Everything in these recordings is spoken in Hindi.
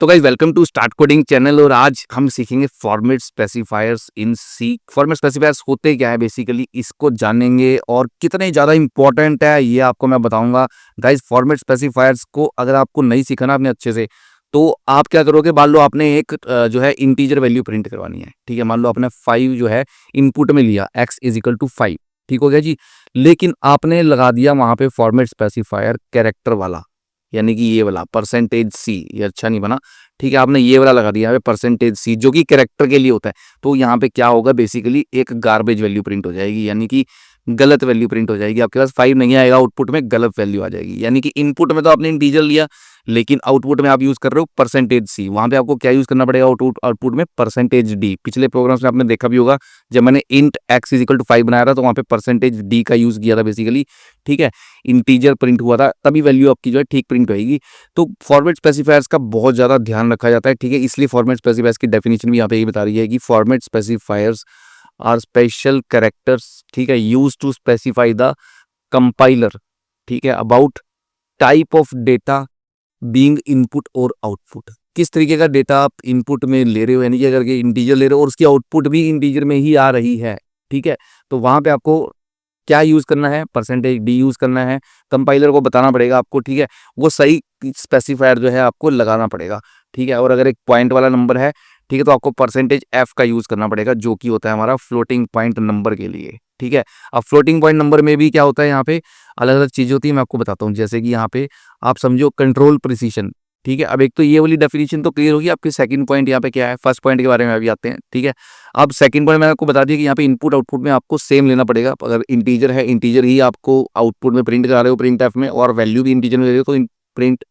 तो guys welcome to Start Coding channel और आज हम सीखेंगे format specifiers in C. Format specifiers होते क्या है बेसिकली, इसको जानेंगे और कितने ज़्यादा इंपॉर्टेंट है ये आपको मैं बताऊंगा। गाइस फॉर्मेट स्पेसिफायर्स को अगर आपको नहीं सीखना आपने अच्छे से, तो आप क्या करोगे, मान लो आपने एक जो है इंटीजर वैल्यू प्रिंट करवानी है, ठीक है। मान लो आपने 5 जो है इनपुट में लिया, x इज इक्वल टू 5, ठीक हो गया जी। लेकिन आपने लगा दिया वहां पे फॉर्मेट स्पेसिफायर कैरेक्टर वाला, यानी कि ये वाला परसेंटेज सी, ये अच्छा नहीं बना, ठीक है। आपने ये वाला लगा दिया है परसेंटेज सी जो कि कैरेक्टर के लिए होता है। तो यहाँ पे क्या होगा, बेसिकली एक गार्बेज वैल्यू प्रिंट हो जाएगी, यानी कि गलत वैल्यू प्रिंट हो जाएगी। आपके पास 5 नहीं आएगा, आउटपुट में गलत वैल्यू आ जाएगी। यानी कि इनपुट में तो आपने इंटीजर लिया, लेकिन आउटपुट में आप यूज कर रहे हो परसेंटेज सी। वहां पे आपको क्या यूज करना पड़ेगा, आउटपुट में परसेंटेज डी। पिछले प्रोग्राम्स में आपने देखा भी होगा, जब मैंने int x is equal to 5 बनाया था तो वहां पे परसेंटेज डी का यूज किया था बेसिकली, ठीक है। इंटीजर प्रिंट हुआ था, तभी वैल्यू आपकी जो है ठीक प्रिंट होगी। तो फॉर्मेट स्पेसिफायर्स का बहुत ज़्यादा ध्यान रखा जाता है, ठीक है। इसलिए फॉर्मेट स्पेसिफायर्स की डेफिनेशन भी यहाँ पे ये बता रही है कि format specifiers are special characters, ठीक है, use to specify the compiler, ठीक है, about type of data being input और आउटपुट। किस तरीके का डेटा आप इनपुट में ले रहे हो, यानी कि अगर के इंटीजर ले रहे हो और उसकी आउटपुट भी इंटीजर में ही आ रही है, ठीक है, तो वहां पे आपको क्या यूज करना है, परसेंटेज डी यूज करना है। कंपाइलर को बताना पड़ेगा आपको, ठीक है, वो सही स्पेसिफायर जो है आपको लगाना पड़ेगा, ठीक है। और अगर एक पॉइंट वाला नंबर है, ठीक है, तो आपको परसेंटेज एफ का यूज करना पड़ेगा, जो कि होता है हमारा फ्लोटिंग पॉइंट नंबर के लिए, ठीक है। अब फ्लोटिंग पॉइंट नंबर में भी क्या होता है, यहाँ पे अलग अलग चीजें होती है, मैं आपको बताता हूँ। जैसे कि यहाँ पे आप समझो कंट्रोल प्रिसीशन, ठीक है। अब एक तो ये वाली डेफिनेशन तो क्लियर होगी आपकी। सेकंड पॉइंट यहाँ पे क्या है, फर्स्ट पॉइंट के बारे में अभी आते हैं, ठीक है। अब सेकंड पॉइंट मैंने आपको बता दिया कि यहाँ पे इनपुट आउटपुट में आपको सेम लेना पड़ेगा। अगर इंटीजर है, इंटीजर ही आपको आउटपुट में प्रिंट करा रहे हो प्रिंट एफ में, और वैल्यू भी इंटीजर में दे रहे हो तो प्रिंट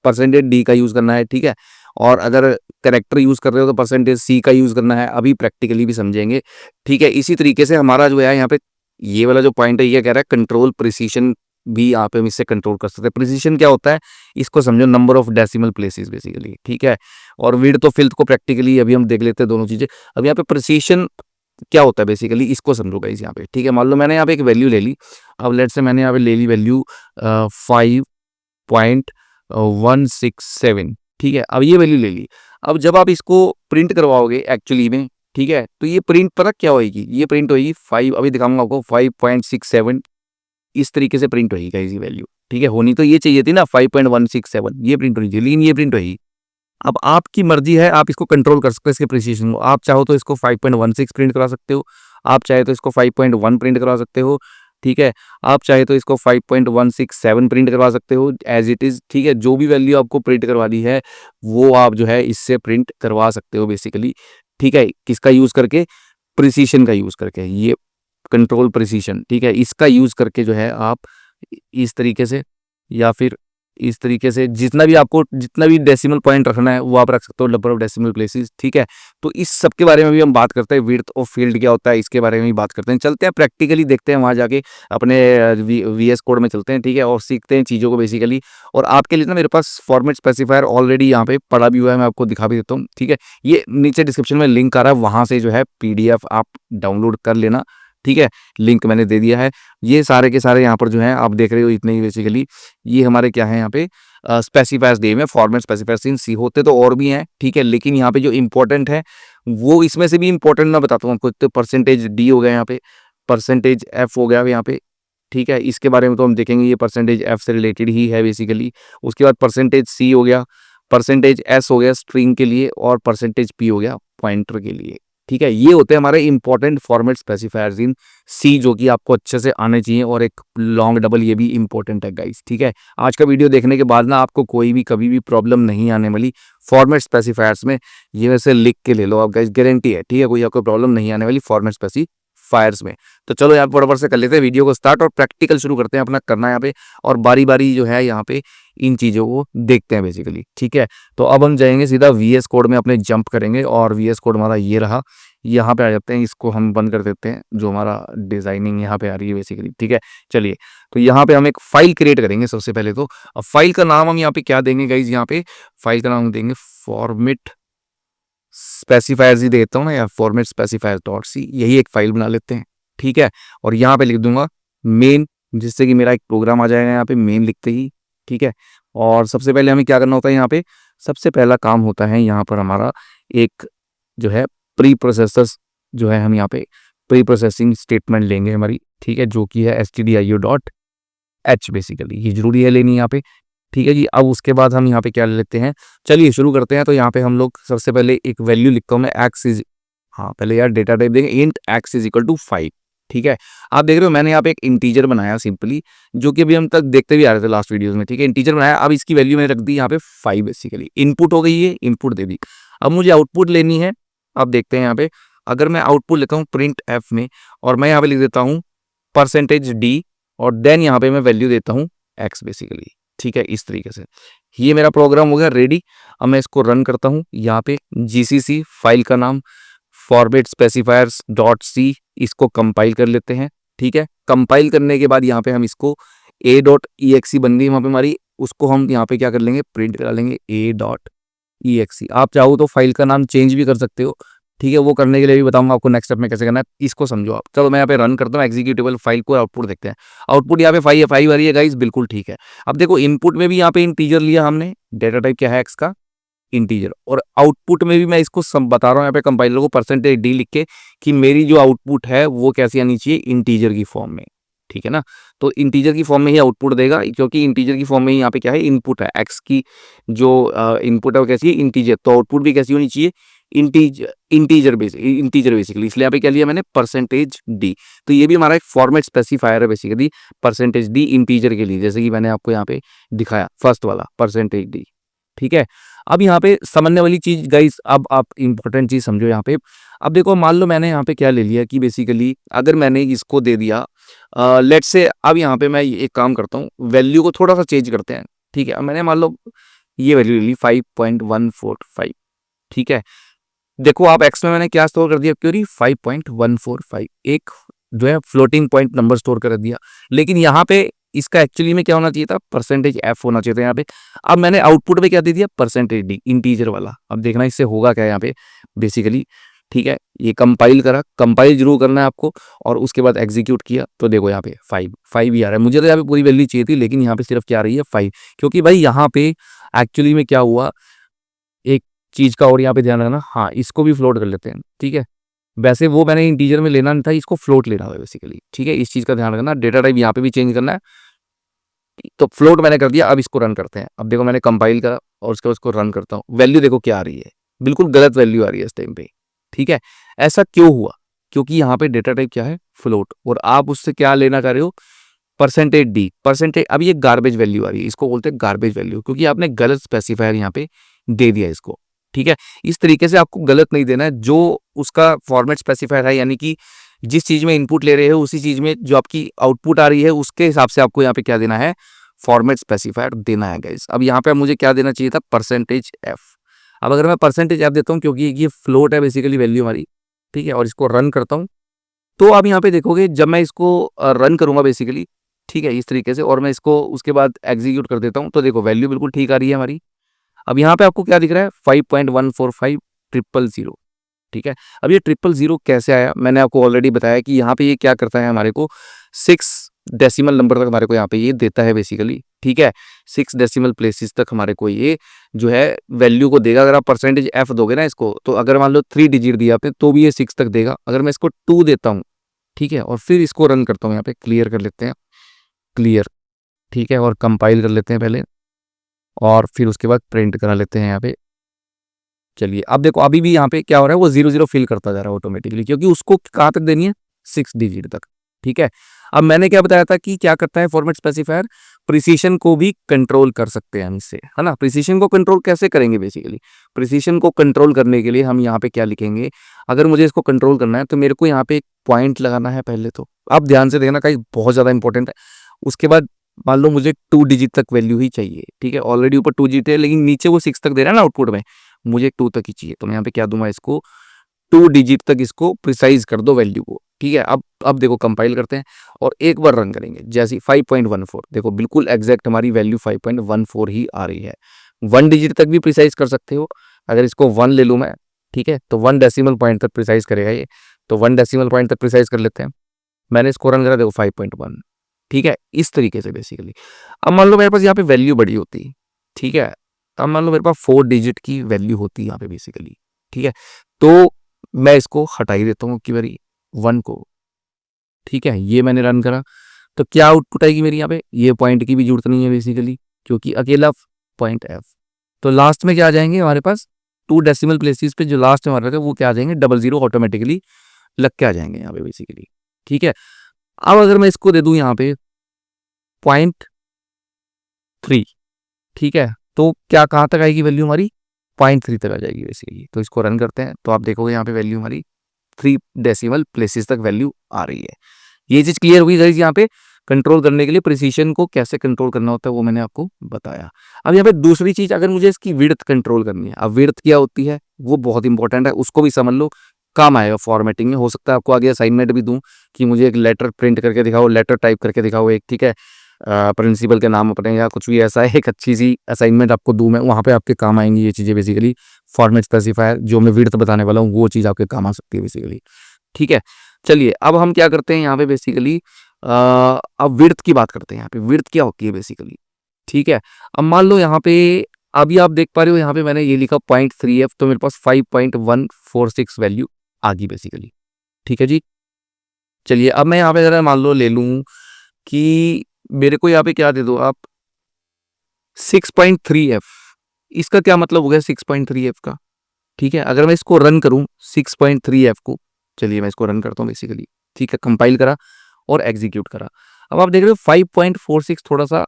परसेंटेज डी का यूज करना है, ठीक है। और अगर करेक्टर यूज कर रहे हो तो परसेंटेज सी का यूज करना है। अभी प्रैक्टिकली भी समझेंगे, ठीक है। इसी तरीके से हमारा जो है यहाँ पे ये वाला जो पॉइंट है, ये कह रहा है कंट्रोल प्रिसीशन भी यहाँ पे हम इससे कंट्रोल कर सकते हैं। प्रिसीशन क्या होता है, इसको समझो number of decimal places basically, ठीक है। और विड्थ और फिल्थ को प्रैक्टिकली अभी हम देख लेते हैं दोनों चीजें। अब यहाँ पे प्रिसीशन क्या होता है बेसिकली, इसको समझो गाइस यहाँ पे, ठीक है। मान लो मैंने यहाँ पे एक वैल्यू ले ली, अब लेट से मैंने यहाँ पे ले ली वैल्यू 5.167, ठीक है। अब ये वैल्यू ले ली। अब जब आप इसको प्रिंट करवाओगे एक्चुअली में, ठीक है, तो ये प्रिंट पता क्या होगी, ये प्रिंट होगी 5, अभी दिखाऊंगा आपको, 5.67 इस तरीके से प्रिंट होगी गाइस ये वैल्यू, ठीक है। होनी तो ये चाहिए थी ना 5.167, ये प्रिंट होनी चाहिए, लेकिन ये प्रिंट होगी। अब आपकी मर्जी है, आप इसको कंट्रोल कर सकते हो इसके प्रिसीजन को। आप चाहो तो इसको 5.16 प्रिंट करा सकते हो, आप चाहे तो इसको 5.1 प्रिंट करवा सकते हो, ठीक है। आप चाहे तो इसको 5.167 प्रिंट करवा सकते हो एज इट इज, ठीक है। जो भी वैल्यू आपको प्रिंट करवानी है वो आप जो है इससे प्रिंट करवा सकते हो बेसिकली, ठीक है। किसका यूज करके, प्रिसीशन का यूज करके, ये कंट्रोल प्रिसीशन, ठीक है, इसका यूज करके जो है आप इस तरीके से या फिर इस तरीके से जितना भी आपको, जितना भी डेसिमल पॉइंट रखना है वो आप रख सकते हो, नंबर ऑफ डेसिमल प्लेसेस, ठीक है। तो इस सब के बारे में भी हम बात करते हैं, विड्थ ऑफ फील्ड क्या होता है इसके बारे में भी बात करते हैं। चलते हैं प्रैक्टिकली देखते हैं, वहां जाके अपने वीएस कोड में चलते हैं, ठीक है, और सीखते हैं चीज़ों को बेसिकली। और आपके लिए ना मेरे पास फॉर्मेट स्पेसिफायर ऑलरेडी यहाँ पे पड़ा भी हुआ है, मैं आपको दिखा भी देता हूँ, ठीक है। ये नीचे डिस्क्रिप्शन में लिंक आ रहा है, वहां से जो है पीडीएफ आप डाउनलोड कर लेना, ठीक है। लिंक मैंने दे दिया है। ये सारे के सारे यहाँ पर जो है आप देख रहे हो इतने ही बेसिकली, ये हमारे क्या है यहाँ पे स्पेसिफायर्स दिए हुए, फॉर्मेट स्पेसिफायर्स इन सी। होते तो और भी हैं, ठीक है, लेकिन यहाँ पे जो इंपॉर्टेंट है वो इसमें से भी इंपॉर्टेंट मैं बताता हूँ आपको। तो परसेंटेज डी हो गया यहाँ पे, परसेंटेज एफ हो गया यहाँ पे, ठीक है। इसके बारे में तो हम देखेंगे, ये परसेंटेज एफ से रिलेटेड ही है बेसिकली। उसके बाद परसेंटेज सी हो गया, परसेंटेज एस हो गया स्ट्रिंग के लिए, और परसेंटेज पी हो गया पॉइंटर के लिए, ठीक है। ये होते हैं हमारे इंपॉर्टेंट फॉर्मेट स्पेसिफायर्स इन सी, जो कि आपको अच्छे से आने चाहिए। और एक लॉन्ग डबल ये भी इंपॉर्टेंट है गाइस, ठीक है। आज का वीडियो देखने के बाद ना आपको कोई भी कभी भी प्रॉब्लम नहीं आने वाली फॉर्मेट स्पेसिफायर्स में। ये वैसे लिख के ले लो आप गाइस, गारंटी है, ठीक है, कोई आपको प्रॉब्लम नहीं आने वाली फॉर्मेट स्पेसिफायर्स में। तो चलो यहाँ फटाफट से कर लेते हैं वीडियो को स्टार्ट और प्रैक्टिकल शुरू करते हैं अपना करना यहाँ पे, और बारी बारी जो है यहाँ पे इन चीज़ों को देखते हैं बेसिकली, ठीक है। तो अब हम जाएंगे सीधा वीएस कोड में, अपने जंप करेंगे, और वीएस कोड हमारा ये रहा। यहाँ पे आ जाते हैं, इसको हम बंद कर देते हैं, जो हमारा डिजाइनिंग यहाँ पे आ रही है बेसिकली, ठीक है। चलिए, तो यहाँ पे हम एक फाइल क्रिएट करेंगे सबसे पहले तो। अब फाइल का नाम हम यहाँ पे क्या देंगे गाइज, यहाँ पे फाइल का नाम देंगे फॉर्मेट स्पेसिफायर्स ही देता हूँ ना, या फॉर्मेट स्पेसिफायर डॉट सी, यही एक फाइल बना लेते हैं, ठीक है। और यहाँ पे लिख दूंगा मेन, जिससे कि मेरा एक प्रोग्राम आ जाएगा यहाँ पे मेन लिखते ही, ठीक है। और सबसे पहले हमें क्या करना होता है, यहाँ पे सबसे पहला काम होता है यहाँ पर हमारा एक जो है प्री प्रोसेसर्स जो है, हम यहाँ पे प्री प्रोसेसिंग स्टेटमेंट लेंगे हमारी, ठीक है, जो कि है stdio.h बेसिकली, ये जरूरी है लेनी यहाँ पे, ठीक है जी। अब उसके बाद हम यहाँ पे क्या ले लेते हैं, चलिए शुरू करते हैं। तो यहाँ पे हम लोग सबसे पहले एक वैल्यू लिखता हूँ मैं, एक्स इज, हाँ पहले यार डेटा टाइप देंगे, int x is equal to 5, ठीक है। आप देख रहे हो मैंने यहाँ पे एक इंटीजर बनाया सिंपली, जो कि अभी हम तक देखते भी आ रहे थे लास्ट वीडियोस में, ठीक है, इंटीजर बनाया। अब इसकी वैल्यू मैंने रख दी यहाँ पे 5 बेसिकली, इनपुट हो गई है, इनपुट दे दी। अब मुझे आउटपुट लेनी है। अब देखते हैं यहाँ पे, अगर मैं आउटपुट लेता हूँ प्रिंट एफ में, और मैं यहाँ पे लिख देता हूँ %d, और देन यहाँ पे मैं वैल्यू देता हूँ एक्स बेसिकली, ठीक है, इस तरीके से। ये मेरा प्रोग्राम हो गया रेडी। अब मैं इसको रन करता हूँ। यहाँ पे जीसीसी फाइल का नाम फॉर्मेट स्पेसिफायर्स डॉट सी, इसको कंपाइल कर लेते हैं, ठीक है। कंपाइल करने के बाद यहाँ पे हम इसको a.exe बन गई वहाँ पे हमारी, उसको हम यहाँ पे क्या कर लेंगे, प्रिंट करा लेंगे a.exe। आप चाहो तो फाइल का नाम चेंज भी कर सकते हो, ठीक है, वो करने के लिए भी बताऊंगा आपको नेक्स्ट स्टेप में कैसे करना है, इसको समझो आप। चलो मैं यहाँ पे रन करता हूँ एग्जीक्यूटेबल फाइल को, आउटपुट देखते हैं। आउटपुट यहाँ पे 5 आ रही है गाइस, बिल्कुल ठीक है। अब देखो इनपुट में भी यहाँ पे इंटीजर लिया हमने, डेटा टाइप क्या है एक्स का, इंटीजर, और आउटपुट में भी मैं इसको बता रहा हूँ यहाँ पे कंपाइलर को %d लिख के, कि मेरी जो आउटपुट है वो कैसी आनी चाहिए, इंटीजर की फॉर्म में, ठीक है ना। तो इंटीजर की फॉर्म में ही आउटपुट देगा, क्योंकि इंटीजर की फॉर्म में ही यहाँ पे क्या है, इनपुट है, एक्स की जो इनपुट है वो कैसी है, इंटीजर, तो आउटपुट भी कैसी होनी चाहिए, इंटीजर बेसिकली, इसलिए यहाँ पे क्या लिया मैंने, %d। तो ये भी हमारा एक फॉर्मेट स्पेसिफायर है बेसिकली, %d इंटीजर के लिए, जैसे कि मैंने आपको यहाँ पे दिखाया फर्स्ट वाला %d, ठीक है। अब यहाँ पे समझने वाली चीज गाइस, अब आप इंपॉर्टेंट चीज समझो यहाँ पे। अब देखो मान लो मैंने यहाँ पे क्या ले लिया कि बेसिकली अगर मैंने इसको दे दिया लेट्स से, अब यहाँ पे मैं एक काम करता हूँ, वैल्यू को थोड़ा सा चेंज करते हैं, ठीक है। अब मैंने मान लो ये वैल्यू ले ली 5.145, ठीक है। देखो आप एक्स में मैंने क्या स्टोर कर दिया, क्योंकि 5.145 एक जो है फ्लोटिंग पॉइंट नंबर स्टोर कर दिया, लेकिन यहाँ पे इसका एक्चुअली में क्या होना चाहिए था, %f होना चाहिए था यहाँ पे। अब मैंने आउटपुट में क्या दे दिया, %d इंटीजर वाला। अब देखना इससे होगा क्या यहाँ पे बेसिकली, ठीक है। ये कंपाइल करा, कंपाइल जरूर करना है आपको, और उसके बाद एग्जीक्यूट किया तो देखो यहाँ पे 5 ही आ रहा है। मुझे तो यहाँ पे पूरी वैल्यू चाहिए थी, लेकिन यहाँ पे सिर्फ क्या आ रही है 5, क्योंकि भाई यहाँ पे एक्चुअली में क्या हुआ, एक चीज का और यहाँ पे ध्यान रखना, हाँ इसको भी फ्लोट कर लेते हैं, ठीक है। वैसे वो मैंने इंटीजर में लेना नहीं था, इसको फ्लोट लेना है बेसिकली, ठीक है, इस चीज का ध्यान रखना। डेटा टाइप यहाँ पे भी चेंज करना है, तो फ्लोट मैंने कर दिया। अब इसको रन करते हैं। अब देखो मैंने कंपाइल करा और उसके बाद उसको रन करता हूँ, वैल्यू देखो क्या आ रही है, बिल्कुल गलत वैल्यू आ रही है इस टाइम पे, ठीक है। ऐसा क्यों हुआ, क्योंकि यहाँ पे डेटा टाइप क्या है, फ्लोट, और आप उससे क्या लेना चाह रहे हो, %d, परसेंटेज। अब ये गार्बेज वैल्यू आ रही है, इसको बोलते हैं गार्बेज वैल्यू, क्योंकि आपने गलत स्पेसिफायर यहाँ पे दे दिया इसको, ठीक है। इस तरीके से आपको गलत नहीं देना है, जो उसका फॉर्मेट स्पेसिफायर है, यानी कि जिस चीज में इनपुट ले रहे हो उसी चीज में जो आपकी आउटपुट आ रही है उसके हिसाब से आपको यहाँ पे क्या देना है, फॉर्मेट स्पेसिफायर देना है गाइस। अब यहाँ पे मुझे क्या देना चाहिए था, %f। अब अगर मैं %f देता हूँ, क्योंकि ये फ्लोट है बेसिकली वैल्यू हमारी, ठीक है, और इसको रन करता हूँ, तो अब यहाँ पे देखोगे जब मैं इसको रन करूंगा बेसिकली, ठीक है, इस तरीके से, और मैं इसको उसके बाद एग्जीक्यूट कर देता हूँ, तो देखो वैल्यू बिल्कुल ठीक आ रही है हमारी। अब यहाँ पे आपको क्या दिख रहा है, 5.145 ठीक है। अब ये 000 कैसे आया, मैंने आपको ऑलरेडी बताया कि यहाँ पे ये क्या करता है, हमारे को 6 डेसिमल नंबर तक हमारे को यहाँ पे ये देता है बेसिकली, ठीक है। 6 डेसिमल प्लेसेस तक हमारे को ये जो है वैल्यू को देगा। अगर आप %f दोगे ना इसको, तो अगर मान लो 3 डिजिट दिया आपने तो भी ये 6 तक देगा। अगर मैं इसको 2 देता हूँ, ठीक है, और फिर इसको रन करता हूँ, यहाँ पे क्लियर कर लेते हैं, क्लियर, ठीक है, और कंपाइल कर लेते हैं पहले, और फिर उसके बाद प्रिंट करा लेते हैं यहाँ पे। चलिए अब देखो अभी भी यहाँ पे क्या हो रहा है, वो 0 फिल करता जा रहा है ऑटोमेटिकली, क्योंकि उसको कहाँ तक देनी है, 6 डिजिट तक, ठीक है। अब मैंने क्या बताया था कि क्या करता है फॉर्मेट स्पेसिफायर, प्रिसीशन को भी कंट्रोल कर सकते हैं हम इससे, है ना। प्रिसीशन को कंट्रोल कैसे करेंगे, बेसिकली प्रिसीशन को कंट्रोल करने के लिए हम यहाँ पे क्या लिखेंगे, अगर मुझे इसको कंट्रोल करना है तो मेरे को यहाँ पे एक पॉइंट लगाना है पहले। तो आप ध्यान से देखना, कहीं बहुत ज्यादा इंपॉर्टेंट है। उसके बाद मान लो मुझे 2 डिजिट तक वैल्यू ही चाहिए, ठीक है, ऑलरेडी ऊपर 2 डिजिट है, लेकिन नीचे वो 6 तक दे रहा है ना आउटपुट में, मुझे 2 तक ही चाहिए। तो मैं यहाँ पे क्या दूंगा, इसको 2 डिजिट तक इसको प्रिसाइज कर दो वैल्यू को, ठीक है। अब देखो कंपाइल करते हैं और एक बार रन करेंगे, जैसे 5.14, देखो बिल्कुल एग्जैक्ट हमारी वैल्यू 5.14 ही आ रही है। 1 डिजिट तक भी प्रिसाइज कर सकते हो, अगर इसको 1 ले लूँ मैं, ठीक है, तो 1 डेसिमल पॉइंट तक प्रिसाइज करेगा ये, तो 1 डेसिमल पॉइंट तक प्रिसाइज कर लेते हैं। मैंने इसको रन करा, देखो 5.1, ठीक है, इस तरीके से बेसिकली। अब मान लो मेरे पास यहाँ पे वैल्यू बड़ी होती, ठीक है, तो अब मान लो मेरे पास 4 डिजिट की वैल्यू होती है यहाँ पे बेसिकली, ठीक है। तो मैं इसको हटा ही देता हूँ कि मेरी 1 को, ठीक है। ये मैंने रन करा तो क्या आउटपुट आएगी मेरी यहाँ पे, ये पॉइंट की भी जरूरत नहीं है बेसिकली, क्योंकि अकेला पॉइंट एफ। तो लास्ट में क्या आ जाएंगे हमारे पास, 2 डेसिमल प्लेसेस पे जो लास्ट में हमारे रहते हैं वो क्या आ जाएंगे, 00 ऑटोमेटिकली लग के आ जाएंगे यहाँ पे बेसिकली, ठीक है। अब अगर मैं इसको दे दूं यहाँ पे 0.3, ठीक है, तो क्या कहाँ तक आएगी वैल्यू हमारी, 0.3 तक आ जाएगी बेसिकली। तो इसको रन करते हैं तो आप देखोगे यहाँ पे वैल्यू हमारी 3 डेसिमल प्लेसेस तक वैल्यू आ रही है। ये चीज क्लियर हुई गाइस। यहाँ पे कंट्रोल करने के लिए प्रिसीशन को कैसे कंट्रोल करना होता है वो मैंने आपको बताया। अब यहाँ पे दूसरी चीज, अगर मुझे इसकी विड्थ कंट्रोल करनी है, अब विड्थ क्या होती है वो बहुत इंपॉर्टेंट है, उसको भी समझ लो, काम आएगा फॉर्मेटिंग में। हो सकता है आपको आगे असाइनमेंट भी दूं कि मुझे एक लेटर प्रिंट करके दिखाओ, लेटर टाइप करके दिखाओ एक, ठीक है, प्रिंसिपल के नाम अपने या कुछ भी ऐसा है, एक अच्छी सी असाइनमेंट आपको दूं मैं, वहाँ पे आपके काम आएंगी ये चीज़ें बेसिकली। फॉर्मेट स्पेसिफायर जो मैं विड्थ बताने वाला हूँ वो चीज़ आपके काम आ सकती है बेसिकली, ठीक है। चलिए अब हम क्या करते हैं यहाँ पे बेसिकली, अब विड्थ की बात करते हैं। यहाँ पे विड्थ क्या होती है बेसिकली, ठीक है। अब मान लो यहाँ पे अभी आप देख पा रहे हो यहाँ पे मैंने ये लिखा 0.3f, तो मेरे पास 5.146 वैल्यू आ गई बेसिकली, ठीक है जी। चलिए अब मैं यहाँ पे जरा मान लो ले लूँ कि मेरे को यहाँ पे क्या दे दो आप, 6.3f। इसका क्या मतलब हो गया 6.3f का, ठीक है। अगर मैं इसको रन करूं 6.3f को, चलिए मैं इसको रन करता हूं बेसिकली, ठीक है, कंपाइल करा और एग्जीक्यूट करा। अब आप देख रहे हो 5.46 थोड़ा सा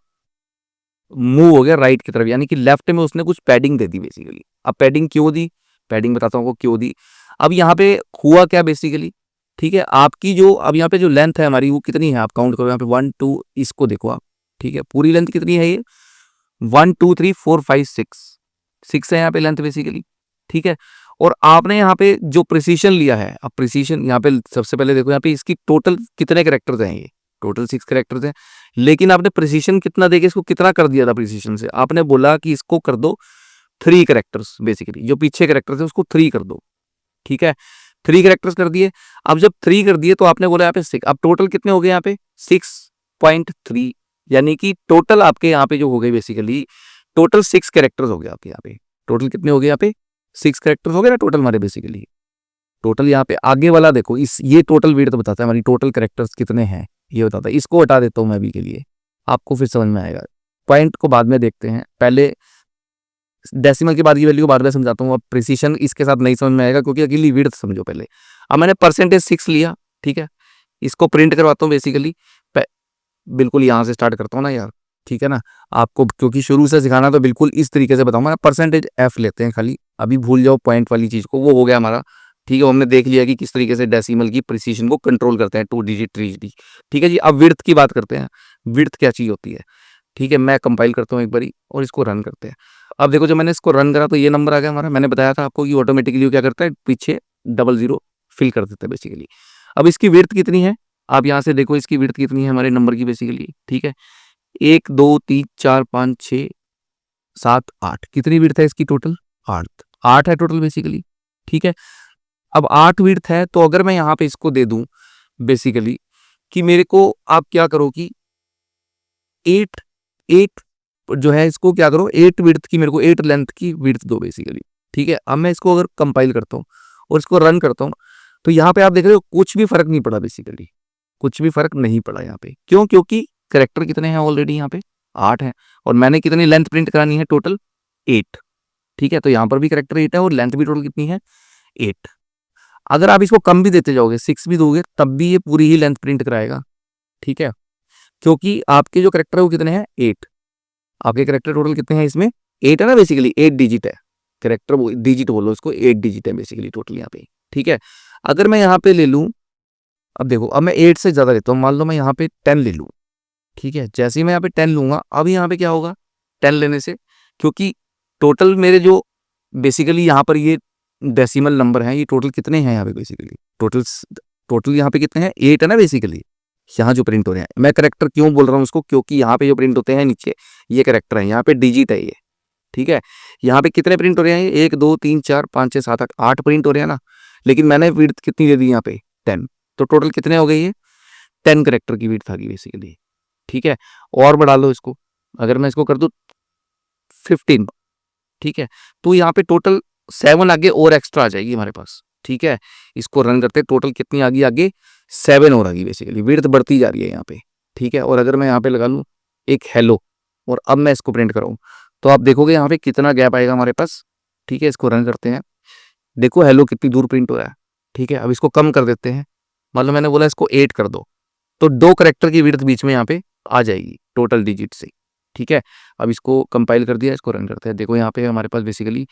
मूव हो गया राइट की तरफ, यानी कि लेफ्ट में उसने कुछ पैडिंग दे दी बेसिकली। अब पैडिंग क्यों दी, पैडिंग बताता हूँ क्यों दी। अब यहाँ पे हुआ क्या बेसिकली, ठीक है, आपकी जो अब यहाँ पे जो लेंथ है हमारी वो कितनी है, आप काउंट करो यहाँ पे 1 2, इसको देखो आप, ठीक है, पूरी लेंथ कितनी है ये 1 2 3 4 5 6 है यहाँ पे लेंथ बेसिकली, ठीक है। और आपने यहाँ पे जो प्रिसीशन लिया है, अब प्रिसीशन यहाँ पे सबसे पहले देखो यहाँ पे इसकी टोटल कितने कैरेक्टर्स हैं, ये टोटल 6 कैरेक्टर्स हैं, लेकिन आपने प्रिसीशन कितना देके इसको कितना कर दिया था प्रिसीशन से, आपने बोला कि इसको कर दो 3 कैरेक्टर्स बेसिकली, जो पीछे कैरेक्टर्स है उसको 3 कर दो, ठीक है। 3 कैरेक्टर्स कर दिए। अब जब 3 कर दिए तो आपने बोला यहाँ पे 6, अब टोटल कितने हो गए यहाँ पे 6.3, यानी कि टोटल आपके यहाँ पे जो हो गए बेसिकली टोटल 6 कैरेक्टर्स हो गए आपके यहाँ पे, टोटल कितने हो गए यहाँ पे 6 कैरेक्टर्स हो गए ना टोटल हमारे बेसिकली। टोटल यहाँ पे आगे वाला देखो, इस ये टोटल वेट तो बताता है हमारी टोटल कैरेक्टर्स कितने हैं, ये बताता है। इसको हटा देता हूँ मैं अभी के लिए, आपको फिर समझ में आएगा। पॉइंट को बाद में देखते हैं, पहले डेसिमल के बाद की वैल्यू को बाद में समझाता हूँ। अब प्रिसीशन इसके साथ नहीं समझ में आएगा क्योंकि अकेली विड्थ समझो पहले। अब मैंने परसेंटेज 6 लिया, ठीक है, इसको प्रिंट करवाता हूँ बेसिकली, बिल्कुल यहाँ से स्टार्ट करता हूँ ना यार, ठीक है ना, आपको क्योंकि शुरू से सिखाना तो बिल्कुल इस तरीके से बताऊंगा। परसेंटेज एफ लेते हैं खाली, अभी भूल जाओ पॉइंट वाली चीज को, वो हो गया हमारा, ठीक है। हमने देख लिया कि किस तरीके से डेसिमल की प्रिसीशन को कंट्रोल करते हैं 2 डिजिट 3 डिजिट, ठीक है जी। अब विड्थ की बात करते हैं, विड्थ क्या चीज होती है, ठीक है। मैं कंपाइल करता हूँ एक बारी और इसको रन करते हैं। अब देखो जब मैंने इसको रन करा तो ये नंबर आ गया हमारा, मैंने बताया था आपको कि ऑटोमेटिकली क्या करता है पीछे 00 फिल कर देता है बेसिकली। अब इसकी विड्थ कितनी है, आप यहाँ से देखो इसकी विड्थ कितनी है हमारे नंबर की बेसिकली, ठीक है। 1 2 3 4 5 6 7 8, कितनी विड्थ है इसकी टोटल, 8 है टोटल बेसिकली, ठीक है। अब 8 विड्थ है, तो अगर मैं यहाँ पे इसको दे दूं बेसिकली कि मेरे को आप क्या करो कि 8 8 जो है इसको क्या करो 8 विड्थ की, मेरे को 8 लेंथ की विड्थ दो बेसिकली, ठीक है। अब मैं इसको अगर कंपाइल करता हूँ और इसको रन करता हूँ तो यहाँ पे आप देख रहे हो कुछ भी फर्क नहीं पड़ा बेसिकली, कुछ भी फर्क नहीं पड़ा यहाँ पे। क्यों, क्योंकि करेक्टर कितने हैं ऑलरेडी यहाँ पे 8 हैं, और मैंने कितनी लेंथ प्रिंट करानी है टोटल 8, ठीक है। तो यहाँ पर भी करेक्टर 8 है और लेंथ भी टोटल कितनी है 8। अगर आप इसको कम भी देते जाओगे 6 भी दोगे तब भी ये पूरी ही लेंथ प्रिंट कराएगा, ठीक है, क्योंकि आपके जो करेक्टर है वो कितने हैं 8। आपके करेक्टर टोटल कितने हैं इसमें 8 है ना बेसिकली, 8 डिजिट है करेक्टर, डिजिट बोलो इसको, 8 डिजिट है बेसिकली टोटल यहाँ पे, ठीक है। अगर मैं यहाँ पे ले लूँ, अब देखो अब मैं 8 से ज्यादा लेता हूँ, मान लो मैं यहाँ पे 10 ले लूँ, ठीक है। जैसे ही मैं यहाँ पे 10 लूंगा, अब यहाँ पे क्या होगा 10 लेने से, क्योंकि टोटल मेरे जो बेसिकली यहाँ पर ये डेसिमल नंबर हैं, ये टोटल कितने हैं यहाँ पे बेसिकली, टोटल टोटल यहाँ पे कितने हैं 8 है ना बेसिकली, यहाँ जो प्रिंट हो रहे हैं। मैं करेक्टर क्यों बोल रहा हूँ उसको, क्योंकि यहाँ पे जो प्रिंट होते हैं नीचे ये करेक्टर है, यहाँ पे डिजिट है ये, ठीक है। यहाँ पे कितने प्रिंट हो रहे हैं 1 2 3 4 5 6 7 8 8 प्रिंट हो रहे हैं ना, लेकिन मैंने विड्थ कितनी दे दी यहाँ पे 10, तो टोटल कितने हो गए ये 10 करेक्टर की विड्थ आ गई बेसिकली, ठीक है। और बढ़ा लो इसको, अगर मैं इसको कर दूं 15, ठीक है। तो यहाँ पे टोटल 7 आगे और एक्स्ट्रा आ जाएगी हमारे पास, ठीक है। इसको रन करते हैं, टोटल कितनी आ गई आगे, 7 और आ गई बेसिकली, विड्थ बढ़ती जा रही है यहाँ पे, ठीक है। और अगर मैं यहाँ पे लगा लूँ एक हेलो और अब मैं इसको प्रिंट कराऊँ, तो आप देखोगे यहाँ पे कितना गैप आएगा हमारे पास, ठीक है। इसको रन करते हैं, देखो हेलो कितनी दूर प्रिंट हो रहा है, ठीक है। अब इसको कम कर देते हैं, मान लो मैंने बोला इसको 8 कर दो, तो 2 कैरेक्टर की विड्थ बीच में यहाँ पे आ जाएगी टोटल डिजिट से, ठीक है। अब इसको कंपाइल कर दिया, इसको रन करते हैं, देखो यहाँ पे हमारे पास बेसिकली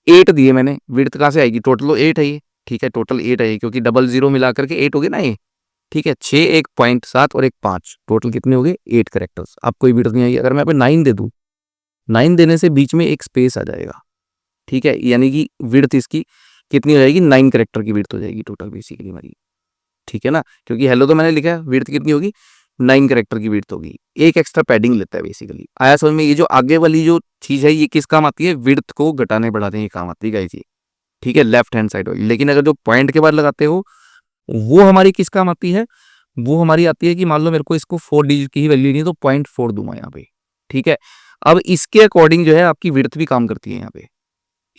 8 दिए मैंने, विड्थ कहाँ से आएगी, टोटल तो 8 है ये, ठीक है। टोटल 8 है क्योंकि डबल जीरो मिला करके 8 हो गए ना ये, ठीक है। 6 एक पॉइंट 7 और एक 5, टोटल कितने हो गए 8 कैरेक्टर्स। अब कोई विड्थ नहीं आई, अगर मैं यहाँ पे 9 दे दूँ, 9 देने से बीच में एक स्पेस आ जाएगा, ठीक है। यानी कि विड्थ इसकी कितनी हो जाएगी, 9 कैरेक्टर की विड्थ हो जाएगी टोटल बेसिकली हमारी, ठीक है ना। क्योंकि हेलो तो मैंने लिखा है, विड्थ कितनी होगी, 9 कैरेक्टर की विड्थ होगी, एक एक्स्ट्रा पैडिंग लेता है बेसिकली। आया समझ में, ये जो आगे वाली जो चीज है ये किस काम आती है, विड्थ को घटाने बढ़ाने के काम आती है गाइस ये, ठीक है, लेफ्ट हैंड साइड वाली। लेकिन अगर जो पॉइंट के बाद लगाते हो वो हमारी किस काम आती है, वो हमारी आती है कि मान लो मेरे को इसको 4 डिजिट की ही वैल्यू नहीं है तो 0.4 दूंगा यहाँ पे, ठीक है। अब इसके अकॉर्डिंग जो है आपकी विड्थ भी काम करती है यहाँ पे,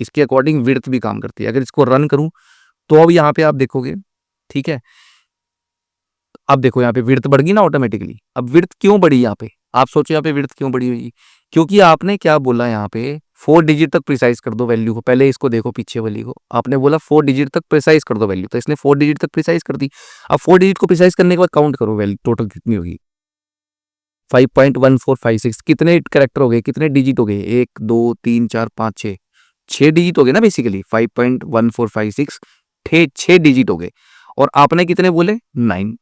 इसके अकॉर्डिंग विड्थ भी काम करती है। अगर इसको रन करूं तो अब यहाँ पे आप देखोगे, ठीक है। अब देखो यहाँ पे विड्थ बढ़ गई ना ऑटोमेटिकली। अब विड्थ क्यों बढ़ी यहाँ पे, आप सोचो यहाँ पे विड्थ क्यों बढ़ी होगी, क्योंकि आपने क्या बोला यहाँ पे 4 डिजिट तक प्रिसाइज कर दो वैल्यू को। पहले इसको देखो पीछे वाली को, आपने बोला 4 डिजिट तक प्रिसाइज कर दो वैल्यू, तो इसने 4 डिजिट तक प्रिसाइज कर दी। अब 4 डिजिट को प्रिसाइज करने के बाद काउंट करो वैल्यू टोटल कितनी होगी, 5.1456, कितने कैरेक्टर हो गए, कितने डिजिट हो गए, 1 2 3 4 5 6, 6 डिजिट हो गए ना बेसिकली। 5.1456 6 डिजिट हो गए, और आपने कितने बोले 9,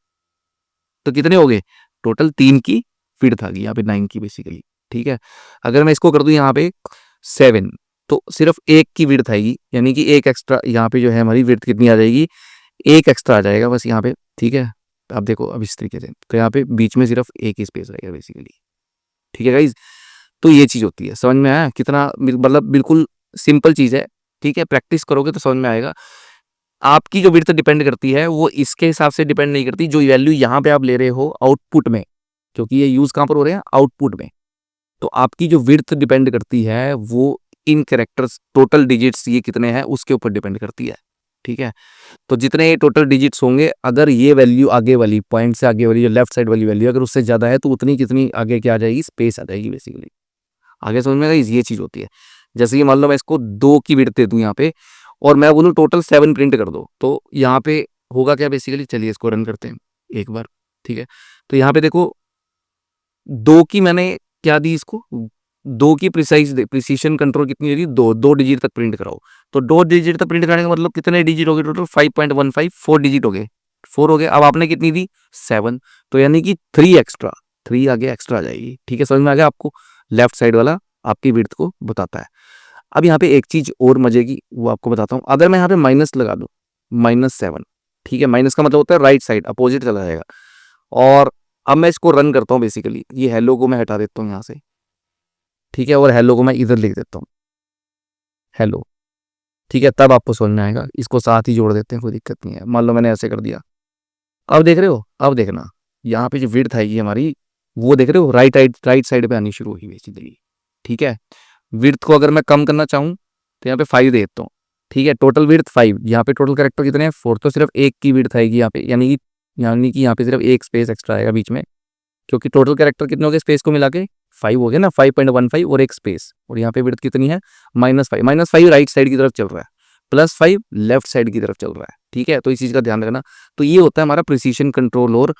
तो कितने हो गए टोटल, 3 की विड्थ आ गई यहाँ पे 9 की बेसिकली, ठीक है। अगर मैं इसको कर दूं यहाँ पे 7, तो सिर्फ एक की विड्थ आएगी, यानी कि एक एक्स्ट्रा यहाँ पे जो है हमारी विड्थ कितनी आ जाएगी, एक एक्स्ट्रा आ जाएगा बस यहाँ पे, ठीक है। आप देखो अब इस तरीके से, तो यहाँ पे बीच में सिर्फ एक ही स्पेस रहेगा बेसिकली, ठीक है गाइज। तो ये चीज होती है, समझ में आया कितना, मतलब बिल्कुल सिंपल चीज है, ठीक है। प्रैक्टिस करोगे तो समझ में आएगा। आपकी जो विड्थ डिपेंड करती है वो इसके हिसाब से डिपेंड नहीं करती, जो वैल्यू यहाँ पे आप ले रहे हो आउटपुट में, क्योंकि ये यूज कहाँ पर हो रहे हैं, आउटपुट में। तो आपकी जो विड्थ डिपेंड करती है वो इन कैरेक्टर्स टोटल डिजिट्स ये कितने हैं उसके ऊपर डिपेंड करती है, ठीक है। तो जितने ये टोटल डिजिट्स होंगे, अगर ये वैल्यू आगे वाली पॉइंट से आगे वाली जो लेफ्ट साइड वाली वैल्यू अगर उससे ज्यादा है तो उतनी कितनी आगे क्या आ जाएगी, स्पेस आ जाएगी बेसिकली। आगे समझ में आएगा, ये चीज होती है। जैसे कि मान लो मैं इसको 2 की विड्थ दे दूं यहाँ पे, और मैं बोलूँ टोटल 7 प्रिंट कर दो, तो यहाँ पे होगा क्या बेसिकली, चलिए इसको रन करते हैं एक बार, ठीक है। तो यहाँ पे देखो 2 की मैंने क्या दी इसको, 2 की प्रिसीशन कंट्रोल कितनी दे दी, 2 डिजिट तक प्रिंट कराओ। तो 2 डिजिट तक प्रिंट कराने का मतलब कितने डिजिट हो गए टोटल, 5.15, 4 डिजिट हो गए, 4 हो गए। अब आपने कितनी दी 7, तो यानी कि 3 एक्स्ट्रा, 3 आगे एक्स्ट्रा आ जाएगी, ठीक है। समझ में आ गया आपको, लेफ्ट साइड वाला आपकी विड्थ को बताता है। अब यहाँ पे एक चीज और मजे की वो आपको बताता हूँ, अगर मैं यहाँ पे माइनस लगा दूं, -7, ठीक है। माइनस का मतलब होता है राइट साइड अपोजिट चला जाएगा। और अब मैं इसको रन करता हूँ बेसिकली, ये हेलो को मैं हटा देता हूँ यहाँ से, ठीक है। और हेलो को मैं इधर लिख देता हूँ, हेलो, ठीक है। तब आपको समझ में आएगा, इसको साथ ही जोड़ देते हैं, कोई दिक्कत नहीं है। मान लो मैंने ऐसे कर दिया, अब देख रहे हो, अब देखना यहाँ पे जो विड्थ आएगी हमारी, वो देख रहे हो राइट साइड पे आनी शुरू होगी बेसिकली, ठीक है। विड्थ को अगर मैं कम करना चाहूँ तो यहाँ पे 5 दे देता हूँ, ठीक है। टोटल विड्थ 5, यहाँ पे टोटल कैरेक्टर कितने हैं 4, तो सिर्फ एक की विड्थ आएगी यहाँ पे, यानी कि यहाँ पे सिर्फ एक स्पेस एक्स्ट्रा आएगा बीच में, क्योंकि टोटल कैरेक्टर कितने हो गए स्पेस को मिला के 5 हो गए ना, 5.15 और एक स्पेस, और यहाँ पे विड्थ कितनी है -5, -5 राइट साइड की तरफ चल रहा है, +5 लेफ्ट साइड की तरफ चल रहा है, ठीक है। तो इस चीज का ध्यान रखना। तो ये होता है हमारा प्रिसीशन कंट्रोल और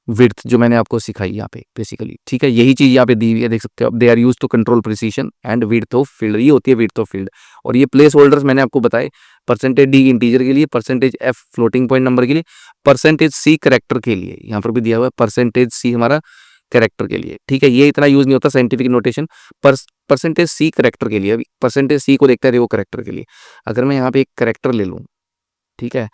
विड्थ जो मैंने आपको सिखाई यहाँ पे बेसिकली, ठीक है। यही चीज यहाँ पे दी हुई है, देख सकते हो, they are use to control precision and width of field, ये होती है विड्थ ऑफ फील्ड। और ये प्लेस होल्डर्स मैंने आपको बताए, %d इंटीजर के लिए, %f फ्लोटिंग पॉइंट नंबर के लिए, %c करेक्टर के लिए, यहाँ पर भी दिया हुआ है %c हमारा करेक्टर के लिए, ठीक है। ये इतना यूज नहीं होता साइंटिफिक नोटेशन, पर %c करेक्टर के लिए, अभी %c को देखते रहे वो करेक्टर के लिए। अगर मैं यहाँ पे एक करेक्टर ले लूँ, ठीक है,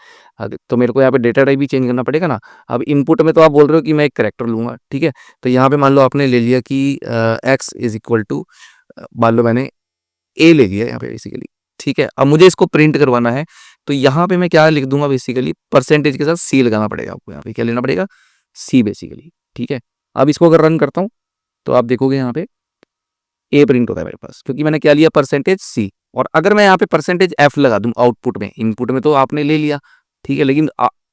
तो मेरे को यहाँ पे डेटा टाइप भी चेंज करना पड़ेगा ना। अब इनपुट में तो आप बोल रहे हो कि मैं एक करेक्टर लूंगा, ठीक है। तो यहाँ पे मान लो आपने ले लिया कि x इज इक्वल टू, मान लो मैंने a ले लिया यहाँ पे बेसिकली, ठीक है। अब मुझे इसको प्रिंट करवाना है, तो यहाँ पे मैं क्या लिख दूंगा बेसिकली, परसेंटेज के साथ c लगाना पड़ेगा आपको, यहाँ पे क्या लेना पड़ेगा, c बेसिकली, ठीक है। अब इसको अगर रन करता हूँ तो आप देखोगे यहाँ पे ए प्रिंट होता है मेरे पास, क्योंकि मैंने क्या लिया, परसेंटेज सी। और अगर मैं यहाँ पे परसेंटेज एफ लगा दूं आउटपुट में, इनपुट में तो आपने ले लिया, ठीक है, लेकिन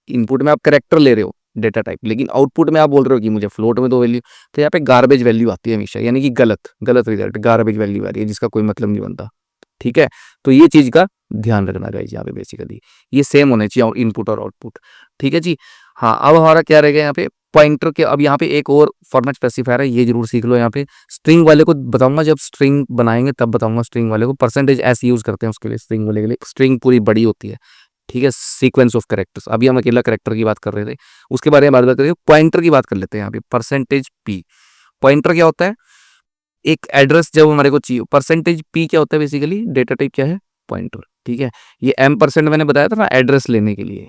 इनपुट में आप करेक्टर ले रहे हो, डेटा टाइप, लेकिन आउटपुट में आप बोल रहे हो कि मुझे फ्लोट में दो वैल्यू, तो यहाँ पे गार्बेज वैल्यू आती है हमेशा, यानी कि गलत गलत रिजल्ट, गार्बेज वैल्यू आ रही है जिसका कोई मतलब नहीं बनता, ठीक है। तो ये चीज का ध्यान रखना गाइस, यहाँ पे बेसिकली ये सेम होने चाहिए इनपुट और आउटपुट, ठीक है जी। हाँ, अब हमारा क्या रहेगा यहाँ पे, पॉइंटर के। अब यहाँ पे एक और फॉर्मेट स्पेसिफायर है, ये जरूर सीख लो। यहाँ पे स्ट्रिंग वाले को बताऊंगा, जब स्ट्रिंग बनाएंगे तब बताऊंगा। स्ट्रिंग वाले को परसेंटेज एस यूज करते हैं उसके लिए, स्ट्रिंग वाले के लिए स्ट्रिंग पूरी बड़ी होती है, ठीक है, सीक्वेंस ऑफ कैरेक्टर्स। अभी हम अकेला कैरेक्टर की बात कर रहे थे, उसके बारे में बात करेंगे। पॉइंटर की बात कर लेते हैं यहाँ पे, परसेंटेज पी। पॉइंटर क्या होता है, एक एड्रेस जब हमारे को चाहिए। परसेंटेज पी क्या होता है, बेसिकली डेटा टाइप क्या है, पॉइंटर, ठीक है। ये M% मैंने बताया था ना, एड्रेस लेने के लिए,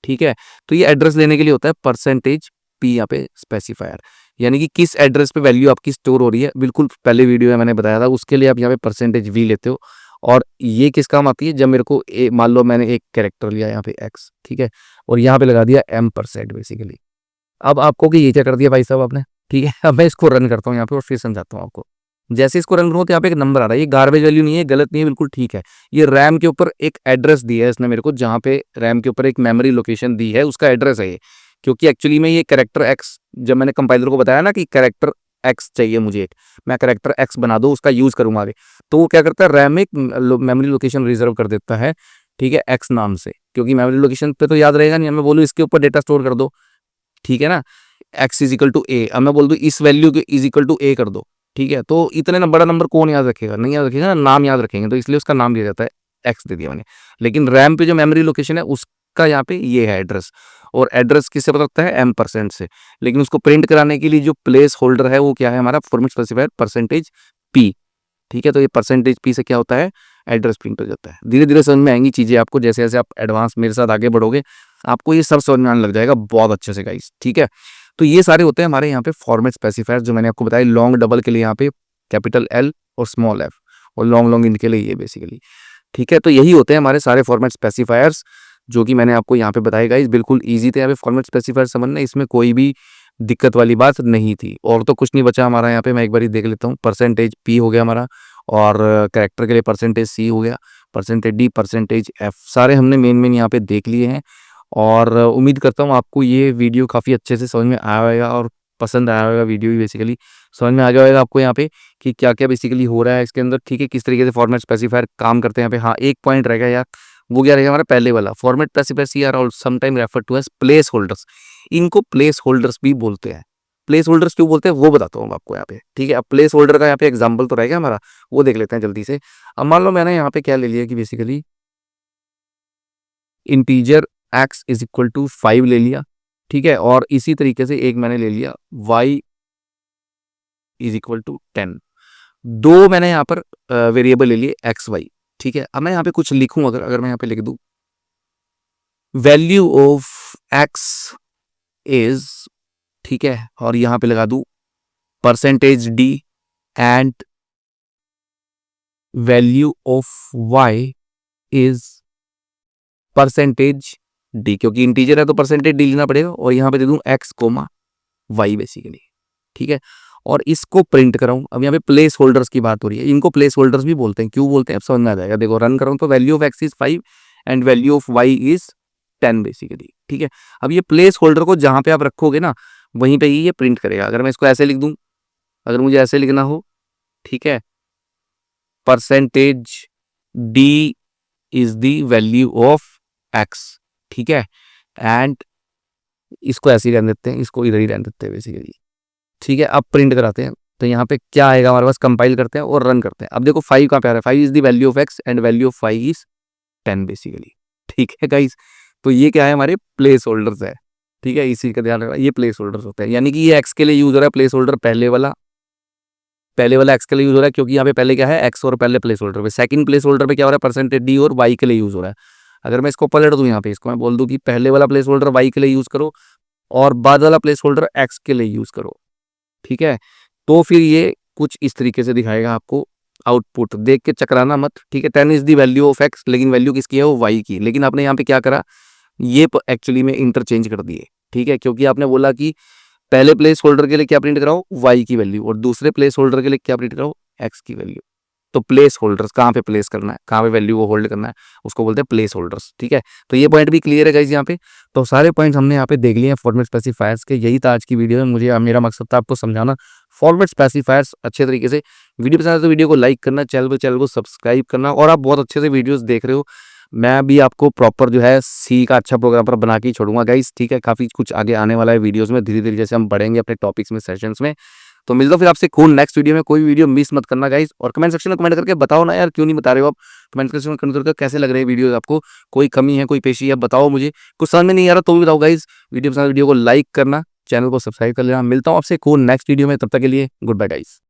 ठीक है। तो ये एड्रेस लेने के लिए होता है परसेंटेज पी यहाँ पे स्पेसिफायर, यानी कि किस एड्रेस पे वैल्यू आपकी स्टोर हो रही है। बिल्कुल पहले वीडियो में मैंने बताया था, उसके लिए आप यहाँ पे परसेंटेज वी लेते हो। और ये किस काम आती है, जब मेरे को मान लो मैंने एक कैरेक्टर लिया यहाँ पे एक्स, ठीक है, और यहाँ पे लगा दिया M% बेसिकली। अब आपको कि ये क्या कर दिया भाई साहब आपने, ठीक है। अब मैं इसको रन करता हूँ यहाँ पे और फिर समझाता हूँ आपको। जैसे इसको रन करूँ तो यहाँ पे एक नंबर आ रहा है, ये गार्बेज वैल्यू नहीं है, गलत नहीं है, बिल्कुल ठीक है। ये रैम के ऊपर एक एड्रेस दिया है इसने मेरे को, जहाँ पे रैम के ऊपर एक मेमोरी लोकेशन दी है, उसका एड्रेस है ये। क्योंकि एक्चुअली में ये कैरेक्टर एक्स, जब मैंने कंपाइलर को बताया ना कि कैरेक्टर एक्स चाहिए मुझे एक, मैं कैरेक्टर एक्स बना दो, उसका यूज करूंगा आगे, तो वो क्या करता है, रैम में एक मेमोरी लोकेशन रिजर्व कर देता है, ठीक है, एक्स नाम से। क्योंकि मेमोरी लोकेशन पे तो याद रहेगा नहीं, मैं बोलूँ इसके ऊपर डेटा स्टोर कर दो, ठीक है ना, एक्स इज इक्वल टू ए। अब मैं बोल दूं इस वैल्यू के इज इक्वल टू ए कर दो, ठीक है। तो इतने बड़ा नंबर कौन याद रखेगा, नहीं याद रखेगा ना, नाम याद रखेंगे, तो इसलिए उसका नाम दिया जाता है, एक्स दे दिया मैंने। लेकिन रैम पे जो मेमोरी लोकेशन है उसका यहाँ पे ये है एड्रेस, और एड्रेस किससे पता लगता है, M% से। लेकिन उसको प्रिंट कराने के लिए जो प्लेस होल्डर है वो क्या है हमारा, फॉर्मेट स्पेसिफायर परसेंटेज पी, ठीक है। तो ये परसेंटेज पी से क्या होता है, एड्रेस प्रिंट हो जाता है। धीरे धीरे समझ में आएंगी चीजें आपको, जैसे जैसे आप एडवांस मेरे साथ आगे बढ़ोगे आपको ये सब समझ में आने लग जाएगा बहुत अच्छे से गाइस, ठीक है। तो ये सारे होते हैं हमारे यहाँ पे फॉर्मेट स्पेसिफायर, जो मैंने आपको बताया। लॉन्ग डबल के लिए यहाँ पे कैपिटल L और स्मॉल f, और लॉन्ग लॉन्ग इनके लिए ये बेसिकली, ठीक है। तो यही होते हैं हमारे सारे फॉर्मेट स्पेसिफायर्स जो कि मैंने आपको यहाँ पे बताए गाइस। बिल्कुल ईजी थे यहाँ पे फॉर्मेट स्पेसिफायर समझना, इसमें कोई भी दिक्कत वाली बात नहीं थी। और तो कुछ नहीं बचा हमारा यहाँ पे, मैं एक बार देख लेता हूँ। परसेंटेज पी हो गया हमारा, और कैरेक्टर के लिए परसेंटेज सी हो गया, परसेंटेज डी, परसेंटेज एफ, सारे हमने मेन मेन यहाँ पे देख लिए हैं। और उम्मीद करता हूँ आपको ये वीडियो काफ़ी अच्छे से समझ में आया होगा और पसंद आया होगा। वीडियो भी बेसिकली समझ में आ गया होगा आपको यहाँ पे कि क्या क्या बेसिकली हो रहा है इसके अंदर, ठीक है, किस तरीके से फॉर्मेट स्पेसिफायर काम करते हैं यहाँ पे। हाँ, एक पॉइंट रहेगा यार, वो क्या रहेगा हमारा पहले वाला, format specifier are sometime refer to as place holders. इनको प्लेस होल्डर्स भी बोलते हैं। प्लेस होल्डर्स क्यों बोलते हैं वो बताता हूँ आपको यहाँ पे, ठीक है। अब प्लेस होल्डर का यहाँ पे एग्जाम्पल तो रहेगा हमारा, वो देख लेते हैं जल्दी से। अब मान लो मैंने यहाँ पे क्या ले लिया कि basically integer x is equal to 5 ले लिया, ठीक है। और इसी तरीके से एक मैंने ले लिया y इज इक्वल टू 10। दो मैंने यहाँ पर वेरिएबल ले लिए एक्स वाई, ठीक है। अब मैं यहाँ पे कुछ लिखूं, अगर अगर मैं यहाँ पे लिख दूं वैल्यू ऑफ एक्स इज, ठीक है, और यहाँ पे लगा दूं percentage D and value of Y is percentage D, क्योंकि इंटीजर है तो परसेंटेज डी लेना पड़ेगा। और यहाँ पे दे दूं एक्स कोमा वाई बेसिकली, ठीक है। और इसको प्रिंट कराऊं। अब यहाँ पे प्लेस होल्डर्स की बात हो रही है, इनको प्लेस होल्डर्स भी बोलते हैं। क्यों बोलते हैं अब समझ में आ जाएगा। देखो रन कराऊं तो value of X is 5 and value of Y is 10 basically, ठीक है। अब ये प्लेस होल्डर को जहां पे आप रखोगे ना वहीं पे ही ये प्रिंट करेगा। अगर मैं इसको ऐसे लिख दूं, अगर मुझे ऐसे लिखना हो, ठीक है, percentage D is the value of x, ठीक है, एंड इसको ऐसे ही रहने देते हैं, इसको इधर ही रहने देते हैं बेसिकली, ठीक है। अब प्रिंट कराते हैं तो यहाँ पे क्या आएगा हमारे पास, कंपाइल करते हैं और रन करते हैं। अब देखो 5 कहाँ पे आ रहा है, 5 is the value of X and value of Y is 10 basically, ठीक है गाइस। तो ये क्या है, हमारे प्लेस होल्डर्स है, ठीक है। इसी का ध्यान रखना, ये प्लेस होल्डर्स होते हैं, यानी कि ये एक्स के लिए यूज हो रहा है प्लेस होल्डर, पहले वाला एक्स के लिए यूज हो रहा है, क्योंकि यहाँ पे पहले क्या है एक्स और पहले प्लेस होल्डर पे, सेकंड प्लेस होल्डर पे क्या हो रहा है परसेंटेज डी और वाई के लिए यूज हो रहा है। अगर मैं इसको पलट दूं यहाँ पे, इसको मैं बोल दूं कि पहले वाला प्लेस होल्डर वाई के लिए यूज करो और बाद वाला प्लेस होल्डर एक्स के लिए यूज करो, ठीक है। तो फिर ये कुछ इस तरीके से दिखाएगा आपको आउटपुट, देख के चकराना मत, ठीक है। 10 is the value of x, लेकिन वैल्यू किसकी है, वो वाई की। लेकिन आपने यहाँ पे क्या करा, ये एक्चुअली में इंटरचेंज कर दिए, ठीक है। क्योंकि आपने बोला कि पहले प्लेस होल्डर के लिए क्या प्रिंट कराओ, वाई की वैल्यू, और दूसरे प्लेस होल्डर के लिए क्या प्रिंट कराओ, एक्स की वैल्यू। तो प्लेस होल्डर्स कहाँ पे प्लेस करना है, कहाँ पे वैल्यू को होल्ड करना है, उसको बोलते हैं प्लेस होल्डर्स। ठीक है, तो ये पॉइंट भी क्लियर है गाइस यहाँ पे। तो सारे पॉइंट्स हमने यहाँ पे देख लिए हैं फॉर्मेट स्पेसिफायर्स के। यही था आज की वीडियो में, मुझे मेरा मकसद था आपको समझाना फॉर्मेट स्पेसिफायर्स अच्छे तरीके से। वीडियो पसंद आए तो वीडियो को लाइक करना, चैनल को सब्सक्राइब करना, और आप बहुत अच्छे से वीडियोस देख रहे हो। मैं भी आपको प्रॉपर जो है सी का अच्छा प्रोग्राम पर बना के ही छोड़ूंगा गाइस। ठीक है, काफी कुछ आगे आने वाला है वीडियोस में, धीरे धीरे जैसे हम बढ़ेंगे अपने टॉपिक्स में, सेशंस में। तो मिलता हूं फिर आपसे कूल नेक्स्ट वीडियो में। कोई वीडियो मिस मत करना गाइस, और कमेंट सेक्शन में कमेंट करके बताओ ना यार, क्यों नहीं बता रहे हो आप। कमेंट सेक्शन में कमेंट करके कैसे लग रहे हैं वीडियोस आपको, कोई कमी है, कोई पेशी है, बताओ मुझे। कुछ समझ में नहीं आ रहा तो भी बताओ गाइस। वीडियो पसंद, वीडियो को लाइक करना, चैनल को सब्सक्राइब कर लेना। मिलता हूँ आपसे कूल नेक्स्ट वीडियो में, तब तक के लिए गुड बाय गाइस।